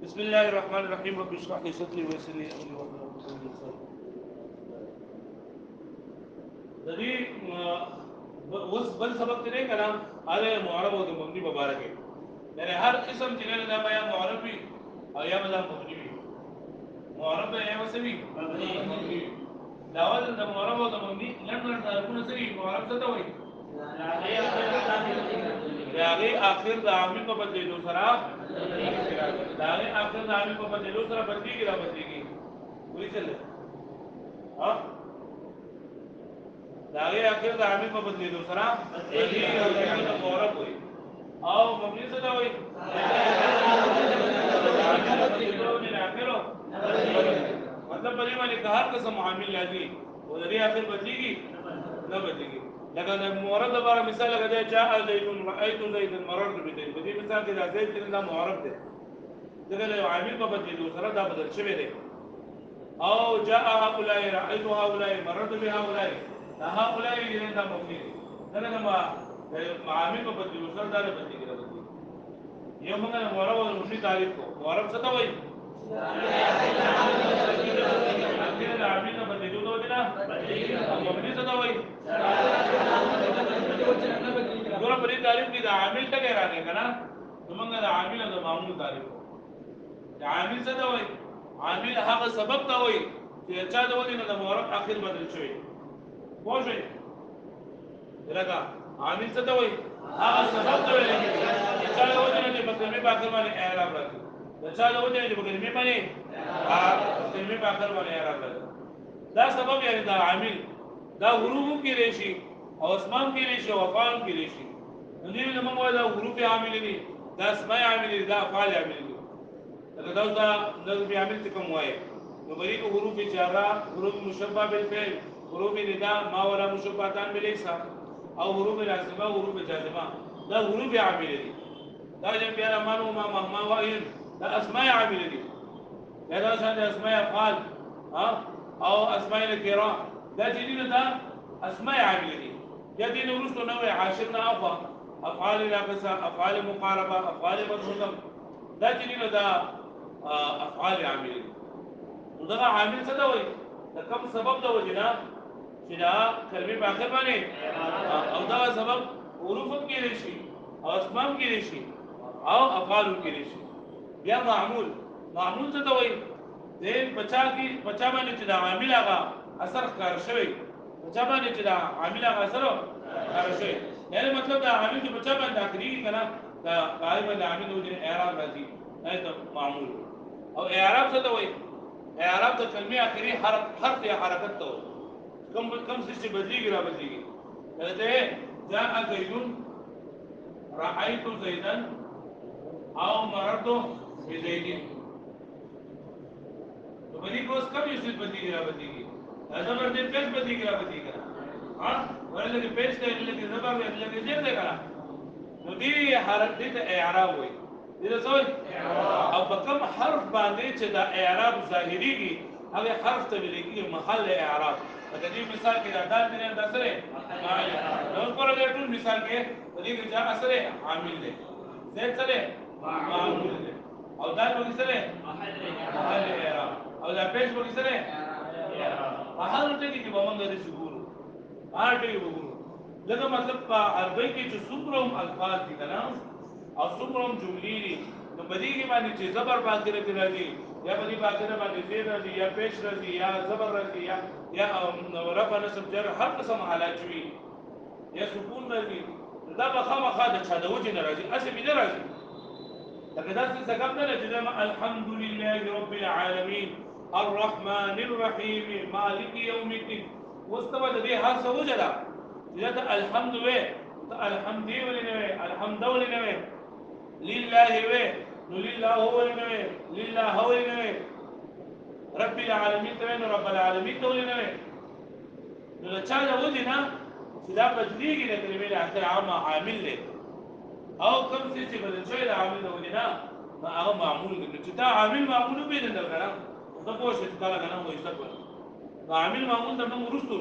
بسم الله الرحمن الرحيم رب اشرح لي صدري ويسر لي امري واحلل عقدة من لساني. د دې اوس بل سبق دی کنه هغه معرب او مبني مبارک دی. یعنی هر قسم چې نه دا یا معرب وي او یا بل مبني وي. معرب یا وسوي مبني. دا وزن د معرب او مبني لږ تعریفونه سوي معرب څه ته وایي؟ داغه اخر د عامل په بدلېدو سره داغه اخر د عامل په بدلېدو سره بدلېږي را بدلېږي وایي څه ها داغه اخر د عامل په بدلېدو سره بدلېږي او دا معرب وایي او مبني څه ته وایي؟ مطلب په دې باندې که هر قسم عامل لازمي او د دې اخر بدلېږي نه بدلېږي. لکه د معرب لپاره مثال لکه دی جاء زید رأيت زیدا مررت بزید. په دې مثال کې دا زید چې دا معرب دی ځکه د عامل په بدلېدو سره دا بدل شوی دی. او جاء هؤلاء رأيت هؤلاء مررت بهؤلاء دا هؤلاء دا مبني دی ځکه د عامل په بدلېدو سره دا نه بدلېږي. یو موږ د معرب او مبني تعریف کوو. معرب څه ته وایي؟ عامل نه بدلېدو ته وایي نه مبني څه ته وایي؟ ګوره په دې تعریف کې د عامل ټکی راغی که نه نو موږ د عامل او د معمول تعریف کوو. د عامل څه ته وایي؟ عامل هغه سبب ته وایي چې د چا د وجې نه د معرب اخر بدل شوی. پوه شوې؟ لکه عامل څه ته وایي؟ هغه سبب ته وایي د چا د وجې نه چې په کلمې په اخر باندې اعراب راځي. د چا د وجې نه چې په کلمې باندې کلمې په اخر باندې اعراب راځي. دا سبب یعنې دا عامل دا حروف هم کېدی شي او اسماء هم کېدی شي او افعال هم کېدی شي. نو دې نه موږ وایو دا حروف عامل دي دا اسماء عامل دي دا افعال عامل دي. لکه دا نظم عامل چې کوم وایي نو په دې کې حروف جاره حروف مشبه بالفعل حروف نداء ما ولا مشبهتان بليس او حروف لازمه حروف جازمه دا حروف عامل دي. دا چې بیا رحمان او مهما وایي دا اسماء عامل دي. دا شان اسماء افعال او اسماء الكرام دا چې دي دا اسماء عامل دي. یا دې وروسته نوې عاشر نه افعال افعال ناقصه افعال مقاربه افعال مدغم دا چې دي دا افعال عامل دي. نو دا عامل څه ته وایي؟ د کوم سبب د وجې نه چې دا کلمې په اخر باندې او دا سبب حروف هم کېدی شي او اسماء هم کېدی شي او افعال هم کېدی شي. بیا معمول څه ته وایي؟ د پچا باندې چې دا عامل هغه اثر ښکار شوی پچا باندې چې دا عامل هغه اثر ښکار شوی یعنې مطلب دا عامل چې پچا باندې داخلېږي که نه دا هغې باندې عامل د وجې نه اعراب راځي دا ته معمول. او اعراب څه ته وایي؟ اعراب د کلمې اخري حرف یا حرکت ته وایي. کوم څه چې بدلېږي را بدلېږي. لکه جاء زیدون رأیت زیدا او مررت بزیدین. تو بدی کو اس کا بھی اسے بدی گرا بدی کی ایسا برتے پیش بدی گرا بدی کرا ہاں ورلہ کہ پیش کا اللہ کی زبا میں اللہ کی زیر دے کرا نو دی حرف دی تا اعراب ہوئی دی تا سوئی او بکم حرف باندے چه دا اعراب ظاہری کی اگر حرف تا ملے محل اعراب لکہ دی مثال کے دا دال دینے دا سرے نو پر اگر طول مثال کے دی کہ جا اثر عامل دے زید سرے معمول دے او دال بگی سرے محل اعراب او دا پیش بگی سرے هر ټکی کې به موږ د شګورو هر ټکی وګورو لکه مطلب په عربی کې چې څومره هم الفاظ دي که نه او څومره هم جملې دي نو په دې کې باندې چې زبر په اخره کې راځي یا په دې په اخره باندې زیر راځي یا پیش راځي یا زبر راځي یا رفع نصب جر هر قسم حالات وي یا سکون راځي دا به خامخا د چا د وجې نه راځي هسې مې نه راځي. لکه داسې سګم نه ده چې الحمد لله رب العالمین الرحمن الرحیم مالک یوم الدین. اوس ته به د دې هر څه وجه ده چې ته الحمد وې ته الحمدي ولې نه وې الحمد ولې نه وې لله وې نو لله ولې نه وې لله ولې نه وې رب العالمین ته وې نو رب العالمین ته ولې نه وې. نو د چا د وجې نه چې دا بدلېږي د کلمې د اخر عامل دی او کوم څه چې بدل شوی د عامل د وجې نه نو هغه معمول دی. نو چې دا عامل معمول وپېژندل که نه ته پوه شې چې کله که نه وایسته کړه نو عامل معمول ته موږ وروستو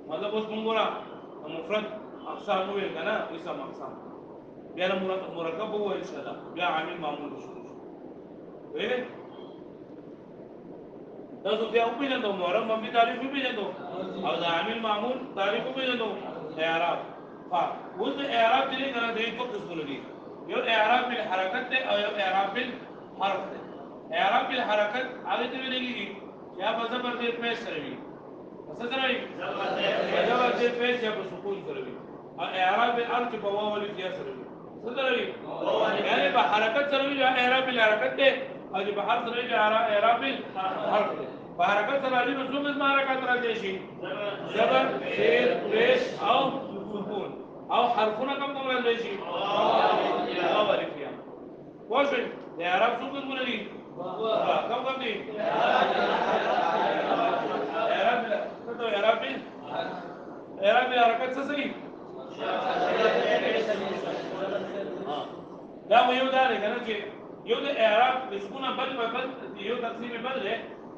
مطلب اوس موږ ګوره مفرد اقسام وویل که نه اسم اقسام بیا مرکب وویل انشاءالله بیا عامل معمول شروع شو. ویلې تاسو بیا وپېژندو معرب مبني تعریف وپېژندو او د عامل معمول تعریف وپېژندو اعراب اوس د اعراب چې دی کنه د دوه قسمونه دي یو اعراب بالحرکت دی او یو اعراب بالحرف دی اعراب بالحرکت هغه ته ویل کېږي چې یا په زبر دې پیش سره وي څه سره وي زبر دې پیش یا په سکون سره وي او اعراب بالحرف په واو ولې یا سره وي څه سره وي یعنی په حرکت سره وي اعراب بالحرکت دی او په حرف سره وي اعراب بالحرف دی په حرکت سره راځي نو څومره حرکت راځي شي زبر زیر پیش او سکون او حرفونه کوم کوم راځي شي واو الف یا واښوي د اعراب څو کومونه دي کوم کوم دي اعراب څه اعراب حرکت څه سي دا یو دا نه کنه چې یو د اعراب قسمونه بل یو تقسیم بل دی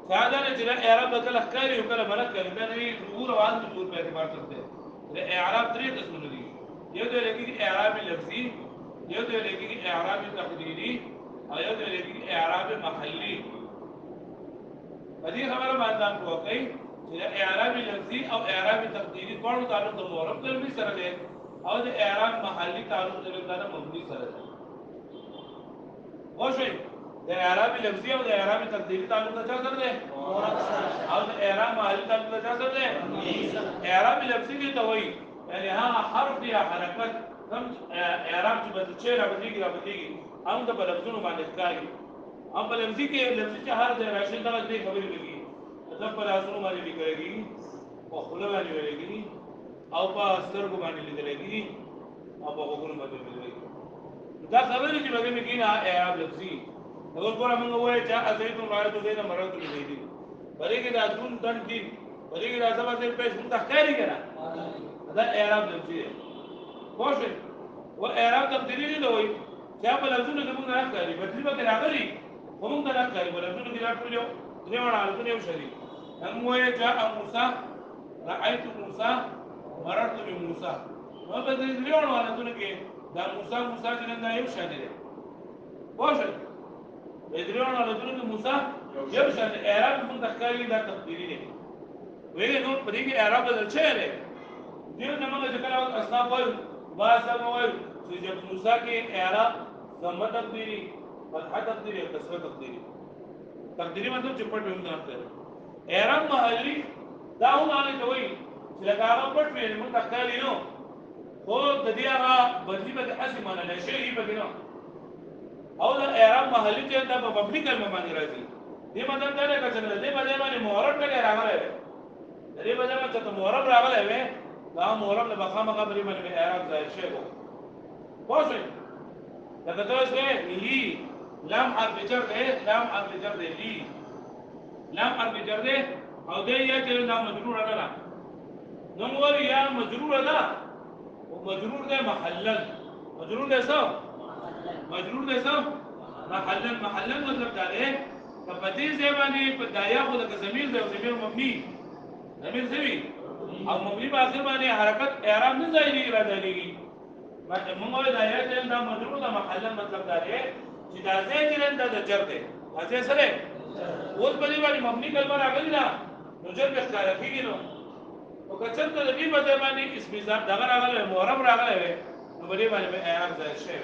فهذا چې اعراب د کله ښکاري او کله بلد کوي دا نوی ظهور او عدم ظهور په اعتبار سره دی د اعراب درې قسمونه دي یو د لګي اعراب لفظي یو د لګي اعراب تقديري او یو د لګي اعراب محلي دې خبره باندې کوي چې اعراب لفظي او اعراب تقديري ټول تعلق د معرب کلمې سره دی او د اعراب محلي تعلق د مبني سره دی واښوي د اعراب لفظي او د اعراب تقديري تعلق د چا سره دی او د اعراب محلي تعلق د چا سره دی اعراب لفظي کې ته وایي یعنی هغه حرف یا حرکت کوم اعراب چې بدل شي را بدلېږي هم د لفظونو باندې ښکاري هم په لفظي کې لفظي چې هر ځای راشي دغه دې خبرې کوي مطلب په لاسونو باندې لیکلېږي او خوله باندې ویلېږي او په سترګو باندې لیدلېږي او په غوږونو باندې ویلېږي دا خبرې چې باندې کېږي اعراب لفظي نو ګوره موږ وایو چې ازیتون راځو دې نه مراتب دې پرې کې دا دون دن دي پرې کې دا زما دې په څه تخکاری کنه دا اعراب لفظي دی واښوي و اعراب تقديري دی وایي چې په لفظونو کې موږ راځي بدلی به راغلي موږ ته راځي په لفظونو کې راځو درې وړه الګونه یو شری هم وایي جاء موسی رأيت موسی مررت بموسی نو په دې درې وړه الګونه کې دا موسی چې نن یو شان دی واښوي ادریون على دون موسی یو شان اعراب موږ تخکاری دا تقديري دی ویل نو په دې کې اعراب بدل شي دی دیو نه موږ چې کله اصناف وایو واسم وایو چې موسی کې اعراب ضمه تقديري فتحه تقديري او کسره تقديري مطلب چې پټ وي نه اعراب محلي دا هم باندې کوي چې لکه هغه پټ وي موږ تخکاری نو خو د دې هغه بدلی به اسمانه نشي به نه او دا اعراب محلي چې دا په مبني کلمه باندې راځي دې مطلب دا نه کچنه دې په دې باندې معرب ټکی راغلی دی دې په دې باندې چې معرب راغلی وي دا معرب له بخامه خبرې باندې اعراب ظاهر شي وو واښوي لکه تاسو لی لام حرف جر دی لام حرف جر دی لی لام حرف جر دی او دې یا چې دا مجرور نه نو موږ یا مجرور ده او مجرور ده محلل مجرور ده څه مجرور ده څه محلن مطلب دا دی په دې ځای باندې په دایا خو د ضمیر ده ضمیر مبني ضمیر څه او مبني په اخر باندې حرکت اعراب نه ځایږي راځي موږ وایو دایا چې دا مجرور ده محلن مطلب دا دی چې دا ځای چې د جر ده ځای سره اوس په دې باندې مبني کلمه راغلی ده نو جر به ښکار کیږي نو او کچته د دې په ځای باندې اسم ذات دغه راغلی معرب راغلی نو په دې باندې اعراب ځای شي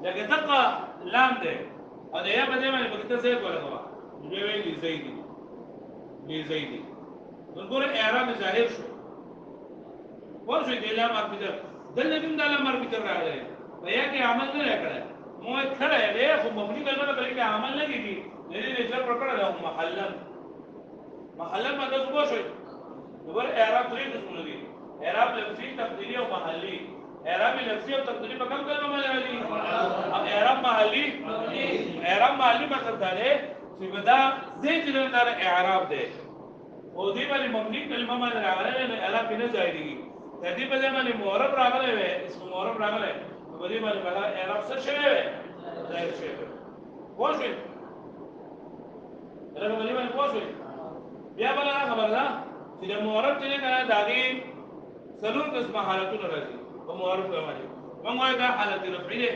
لکه دقه لام ده او دا یا په دې باندې پکې څه کوله نو دوی ویلي زیدی ګور اعراب ظاهر شو ورشي د لام اربیتر دلته کوم د لام اربیتر راغلی بیا کې عمل نه کړه مو کړه له خو مبني کلمه په کې عمل نه کیږي دې جر پر کړه له محلن مطلب څه شوی ګور اعراب درې قسمونه دي اعراب لفظي تقديري او محلي اعراب لفظي او تقديري په کوم کلمه باندې راځي او اعراب محلي مطلب دا دی چې دا ذکر نه اعراب دی او دې باندې مبني کلمه باندې راغلی نه اعراب نه ځایږي دې په ځای باندې معرب راغلی وي اسم معرب راغلی په دې باندې بل اعراب څه شوی وي ظاهر شوی واښوي دا په دې باندې واښوي بیا بل خبره ده چې د معرب چې نه داږي څلور قسمه حالتونه راځي په معرب باندې موږ دا حالت رفعي ده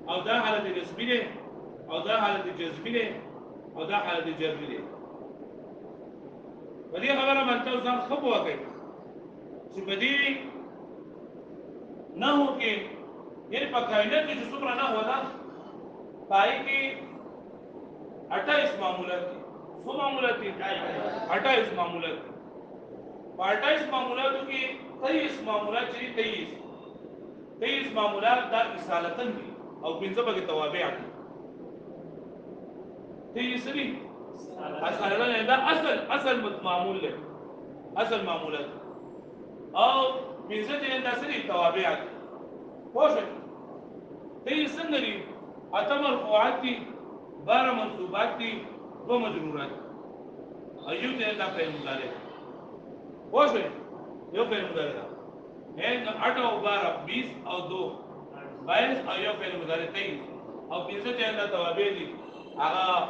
او دا حالت نسبي ده او دا حالت جزمی دی او دا حالت جرمی دی په دې خبره باندې تاسو ځان ښه پوه کړئ چې په دې نحو کې یعنې په کائنات کې چې څومره نحو ده په هغې کې 28 معمولات دي څو معمولات دي 28 معمولات دي په 28 معمولاتو کې 23 معمولات چې دي 23 معمولات دا اصالتن دي او 15 پکې توابع دي 23 دي اصالتن دا اصل معمول دی اصل معمولات او 15 چې دا سړي توابع دي پوه شئ دې څنګه دي اته مرفوعات دي 12 منصوبات دي 2 مجرورات ایو ته دا فعل مضارع پوه شئ یو فعل مضارع ده هند 8 او 12 20 او 2 22 او یو فعل مضارع 23 او 15 چې دا توابع دي هغه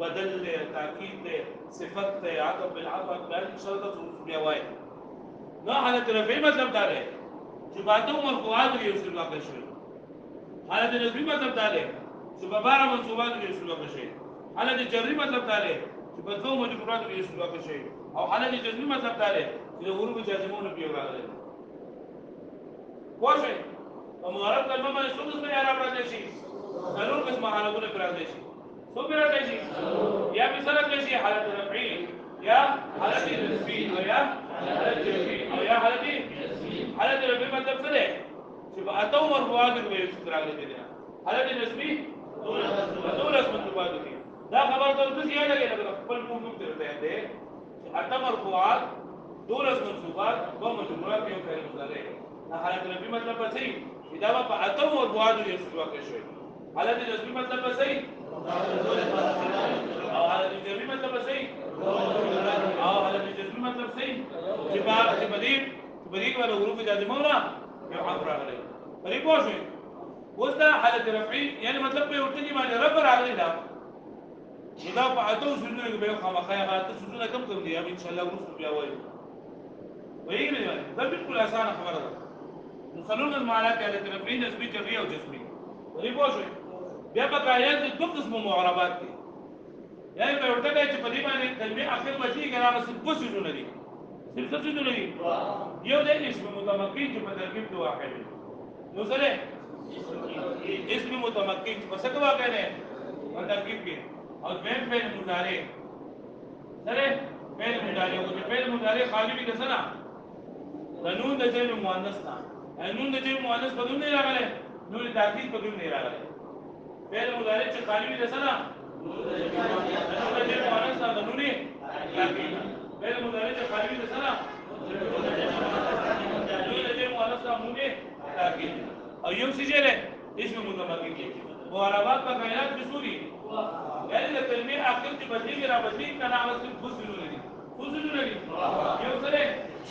بدل له تاکید له صفت له عطف بالعطف بل شرط بیا وای نو حالت رفعی مطلب دا دی چې باندې مرفوعات یو څه واقع شوی حالت نصبی مطلب دا دی چې په 12 منصوبات یو څه واقع شوی حالت جری مطلب دا دی چې په 2 مجرورات یو څه واقع شوی او حالت جزمی مطلب دا دی چې حروف جازمون په یو راغلي واشه او معرب کلمه باندې څو قسمه اعراب راځي شي ضرور قسمه حالتونه راځي شي څو راځي شي یا مثلا شي حالت رفعی یا حالت نصبی او یا حالت جزمی او یا حالت حالت رفعی مطلب څه دی چې په اتو مرفوعات کې یو څه راغلي دي حالت نصبی دولس منصوبات دي دا خبر ته څه یاد لګي لکه خپل موضوع درته دی اتو مرفوعات دولس منصوبات و مجرورات یو فعل مضارع حالت رفعی مطلب څه دی دا په اتو مرفوعات کې څه واقع شوی حالت نصبی مطلب څه دی او حالت جزمی مطلب څه دی او حالت جزمی مطلب څه دی چې په دې ولا حروف جازمه نه یو حرف راغلی پرې پوه شئ اوس دا حالت رفعی یعنی مطلب په ورته کې باندې رفع راغلی دا دا په اتو سنونه کې به خامخا هغه اتو سنونه کم دي ان شاء الله ورسره بیا وایي وایي نه دا بالکل اسانه خبره ده مخلون المعلومات حالت رفعی نسبی جری او جزمی پرې پوه شئ بیا په کائنات کې دوه قسم معربات دي یعنی په ورته کې چې په دې باندې کلمې اخر بچي ګرانه څه سنونه دي څه سنونه دي یو د اسم متمکن چې په ترکیب کې واقع دی نو سره اسم متمکن چې په څه کې واقع دی په ترکیب کې او فعل مضارع سره فعل مضارع او فعل مضارع خالی وي کسنا قانون د جمع مؤنث نه قانون د جمع مؤنث په دون نه راغله نور تاکید په دون نه راغله فعل مضارع چې خالی وي کسنا نور د جمع مؤنث نه قانون نه تاکید فعل مضارع چې خالی وي کسنا او یو څه جره اسم متمکن کې معربات په کائنات کې سوري یعنی د کلمې اخر کې بدلی را بدلی کنه اوس فصلونه دي یو سره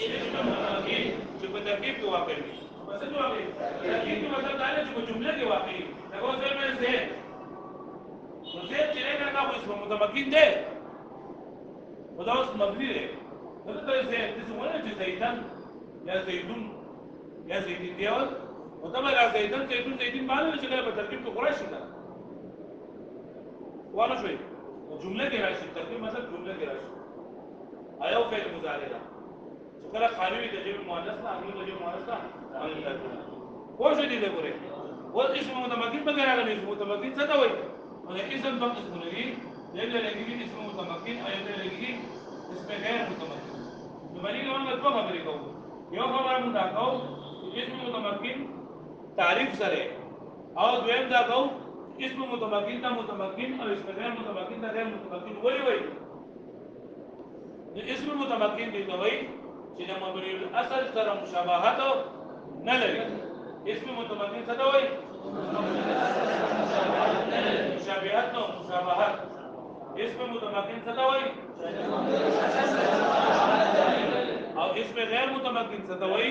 اسم متمکن چې په ترکیب کې واقع وي څه دی واقع ترکیب کې مطلب دا دی چې په جمله کې واقع وي دا اوس یې مې زه نو زه چې نه کړم اسم متمکن دی خدا اوس مبني دی نو ته زه څه وایې چې زیدن یا زیدون یا زیدین دیول وطبعا زیدن زیدین معنی چې په ترکیب کې قریش ده وانا شوي جمله کې راشي ترکیب مطلب جمله کې راشي ایو فعل مضارع ده چې کله خالی وي د جمع مؤنث نه امر د جمع مؤنث نه خو شو دي ده ګوره و اسم متمکن په غیر اسم متمکن څه ته وایي نو اسم په اسم لري دغه لګي اسم متمکن ایو ته لګي اسم غیر متمکن نو باندې موږ دوه خبرې کوو یو خبره موږ دا کوو اسم متمکن تعریف سره او دویم دا کوو اسم متمکن تا متمکن او اسم غیر متمکن تا غیر متمکن ولی وای اسم متمکن دی ته وای چې د مبني الاصل سره مشابهت نه لري اسم متمکن څه ته وای مشابهت نو مشابهت اسم متمکن څه ته وای او اسم غیر متمکن څه ته وای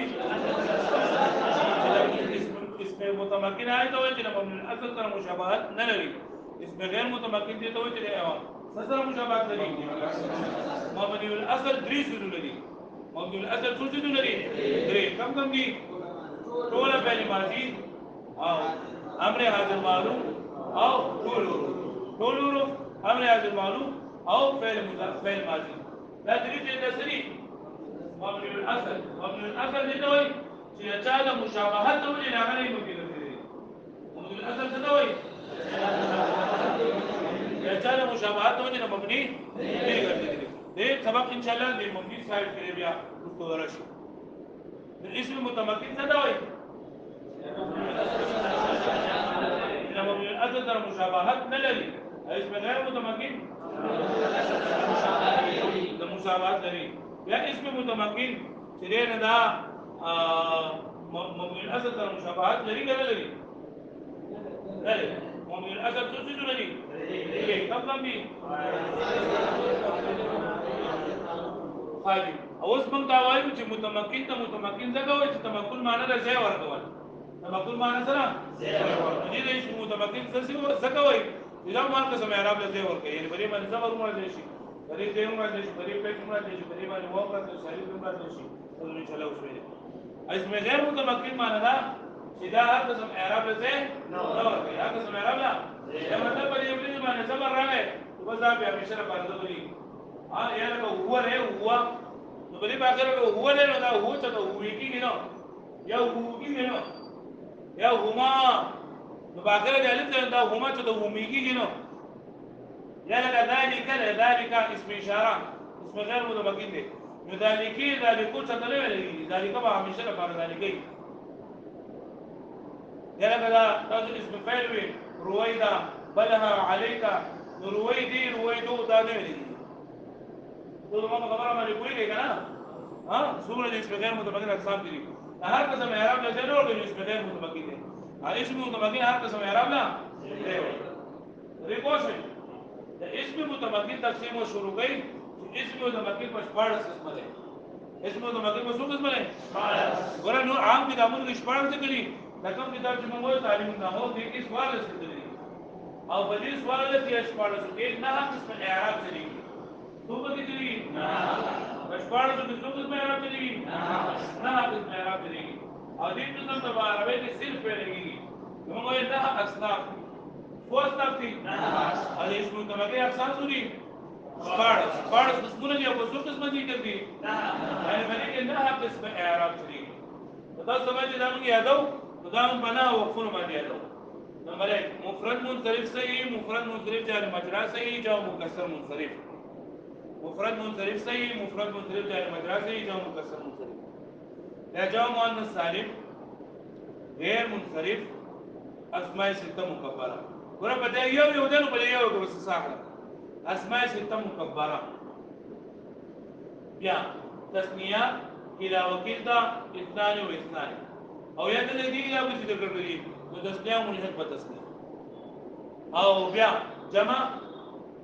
اسم متمکن آیت وای چې د مبني الاصل سره مشابهت نه لري اسم غیر متمکن دی ته وای چې سره مشابهت لري مبني الاصل درې څه لري مبني الاصل څه لري درې کم دي ټول فعل ماضي او امر حاضر معلوم او طول حروف امر لازم معلوم او فعل ماضي. لا تريد ان تسري مبني الاصل. مبني الاصل دي دوي چې چا د مشابهت ولې نه نه ممکن دي. مبني الاصل څه دوي چې چا د مشابهت ولې نه مبني نه ګرځي. دې سبق ان شاء الله د مبني سایل کې بیا وستو راشي. الاسم متمكن څه دوي مبني الاصل سره مشابهت نه لري. اسم غیر متمكن د مشابهت لري. یا اسم متمكن چې نه دا مبني الاصل سره مشابهت لري کنه لري لري. مبني الاصل څه څه لري کم دي خالي. اوس موږ دا وایو چې متمكن ته متمكن ځکه وایي چې تمکن معنی د ځای ورکول. تمکن معنی سره دې د اسم متمكن څه ځکه وایي دا مارکه سم اعراب له ځای ورکړي. یعنی بری باندې زبر مراد شي بری دې مراد شي بری پېټ مراد شي بری باندې واو مراد شي شریف مراد شي. ان شاء الله اوس ویل اسم غیر متمكن معنی دا چې دا هر قسم اعراب له ځای نه ورکړي. هر قسم اعراب لا دا مطلب په دې باندې زبر راغی نو بس دا بیا همیشه باندې ولي یا لکه هو له هو نو بری باخر هو له نو دا هو ته هو کېږي نو یا هو کېږي نو یا هما نو باخر د الف دا هما ته همي کېږي نو یا لکه ذلك اسم اشاره اسم غیر متمكن دی. نو ذلك څه ته نه ویل ذلك به همیشه لپاره ذلك یا لکه دا تاسو اسم فعل وي رويدا بلها عليك نو رويدي رويدو دا نه ویل ټول ما خبره باندې کوي کنه. ها څومره د اسم غیر متمكن اقسام دي. هر قسم اعراب له ځای نه ورکړي اسم غیر متمكن دی. اسم متمكن هر قسم اعراب لا ریکوشن د اسم متمكن تقسیم او شروع کوي. اسم متمكن په 14 قسمه ده. اسم متمكن په څو قسمه ده؟ 14. ګوره نو عام کتابونو کې 14 ذکر دي. لکه کتاب چې موږ وایو تعلیم النحو کې 14 ذکر دي او په دې 14 کې 14 کې نه قسم اعراب دي. څو به دي؟ نه. په 14 کې څو قسم اعراب دي؟ نه قسم اعراب دي. او دې قسم په عربی کې صرف ویلېږي. موږ وایو نه اصناف اصناف دي. او اسم متمكن اقسام دي 14 قسمونه دي او څو قسمه دي کوي. یعنی باندې کې نه قسم اعراب دي. تاسو باندې دا موږ یادو دا هم بنا وقفونه باندې یادو. نمبر 1 مفرد منصرف صحیح مفرد منصرف جار مجرا صحیح جاء مکسر منصرف. مفرد منصرف صحیح مفرد منصرف جار مجرا صحیح جاء مکسر منصرف. یا جاء مؤنث سالم غیر منصرف اسماء سته مکبره. ګوره په دې یو دنو په یو کې وسه ساحه اسماء سته مکبره. بیا تسنیه الى وکیل دا اثنان و اثنان او یا د دې لا به ذکر کړی نو تسنیه ملحق په تسنیه او بیا جمع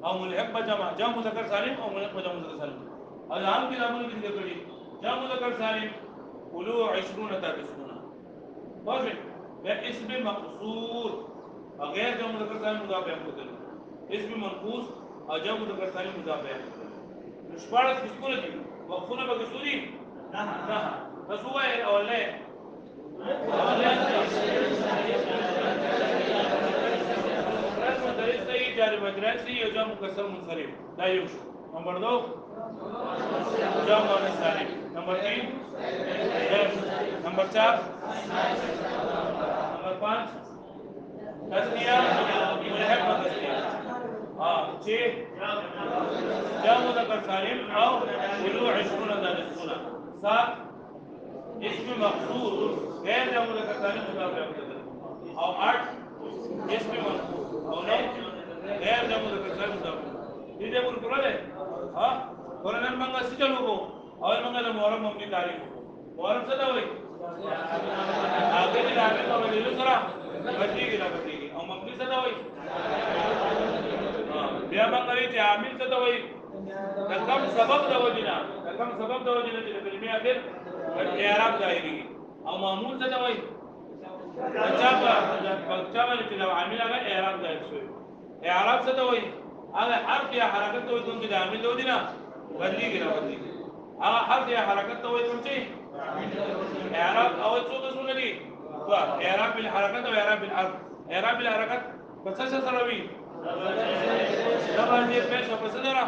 او ملحق په جمع جمع مذکر سالم او ملحق په جمع مذکر سالم. او عام کتابونو کې ذکر کړی جمع مذکر سالم قولوا 20 تابسون واضح. بیا اسم مقصور او غیر جمع مذکر سالم مضاف بیان کړل. اسم منقوص او جمع مذکر سالم مضاف بیان کړل. نشپارس کسونه دي وقفونه به کسوري نه بس هو الاولاني منصرف صحیح جاری مجرا صحیح او جمع مکسر منصرف. دا یو شو. نمبر 2 جمع مؤنث سالم. نمبر 3 نمبر 4 نمبر 5 تسنیه ملحق تسنیه. 6 جمع مذکر سالم او ولو 20 دالسون. 7 اسم مقصور غیر جمع مذکر سالم مضاف او 8 اسم منقوص او 9 غیر جمع مذکر سالم مضاف. دې دې ور کړل ها ورنن موږ څه چلو کو او موږ له محرم مبني تعریف محرم څه دا وایي هغه دې راځي نو له سره بدیږي لا بدیږي او مبني څه دا وایي بیا موږ لري چې عامل څه دا وایي د کوم سبب دا وجنه د کوم سبب دا وجنه چې د کلمې اخر اعراب ظاهري او معمول څه دا وایي بچا باندې چې لو عامل هغه اعراب ظاهر شوی. اعراب څه دا وایي هغه حرف یا حرکت ته وایي چې د عامل له ودینه بدلیږي نه بدلیږي. هغه حرف یا حرکت ته وایي چې اعراب او څه قسمونه دي؟ اعراب بالحرکت او اعراب بالحرف. اعراب بالحرکت پس څه سره وي دا باندې پیښه پس دره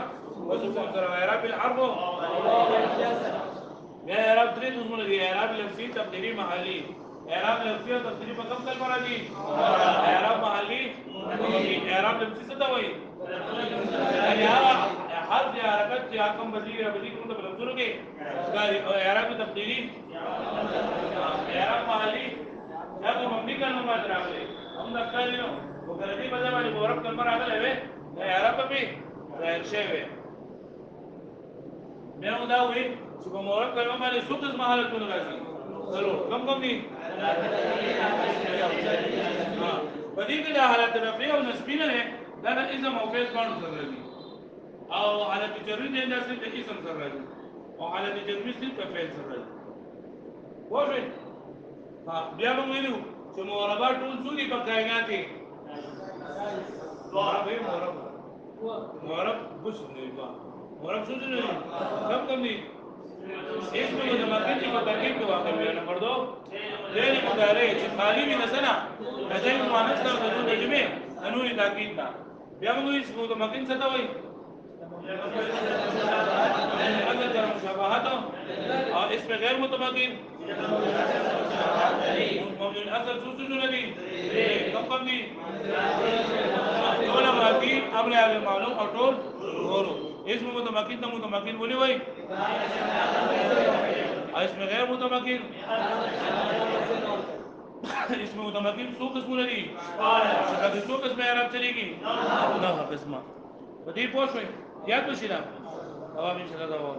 وسکون سره اعراب الحرف یا اعراب درې قسمونه دي اعراب لفظي تقديري محلي اعراب لفظي او تقديري په کوم کلمه راځي اعراب محلي اعراب لفظي څه ته وایي یعنی هغه حرف یا حرکت چې کوم بدلی کوم په لفظونو کې ښکاري او اعراب تقديري اعراب محلي دا کوم مبني کلمه باندې راغلي هم دا ښکاري نو وګورئ په ځای باندې مورب کلمه راغلې وي اعراب به ظاهر شوی بیا دا وایي چې په مورب کلمه باندې څو قسم حالتونه راځي ضرور کم دي په دې کې د حالت رفعي او نسبي نه دا د اسم او فعل باندې سره راځي او حالت جرمي د اسم د اسم سره راځي او حالت جرمي د فعل سره راځي واضح بیا موږ ویلو چې موربات ټول څو دي په کائنات کې مورب بوش نه وي مورب څه دي کم دي اسم متمكن في ترکیب کې واقع دی نمبر 2 فعل مضارع چې خالی من سنه بدل مؤنث او بدون جمع قانون تاکید دا بیا موږ اسم متمكن څه ته وایي اگر در مشابهت او اسم غیر متمكن موجود اصل څه دي کم دي ولا ماضي امر على معلوم او ټول ورو اسم متمكن ته متمكن ولي وای اسم غیر متمكن اسم متمكن څو قسمونه دي دا څو قسمه اعراب چلیږي نه قسمه په دې پوښښ یاد وشي دا او ان شاء الله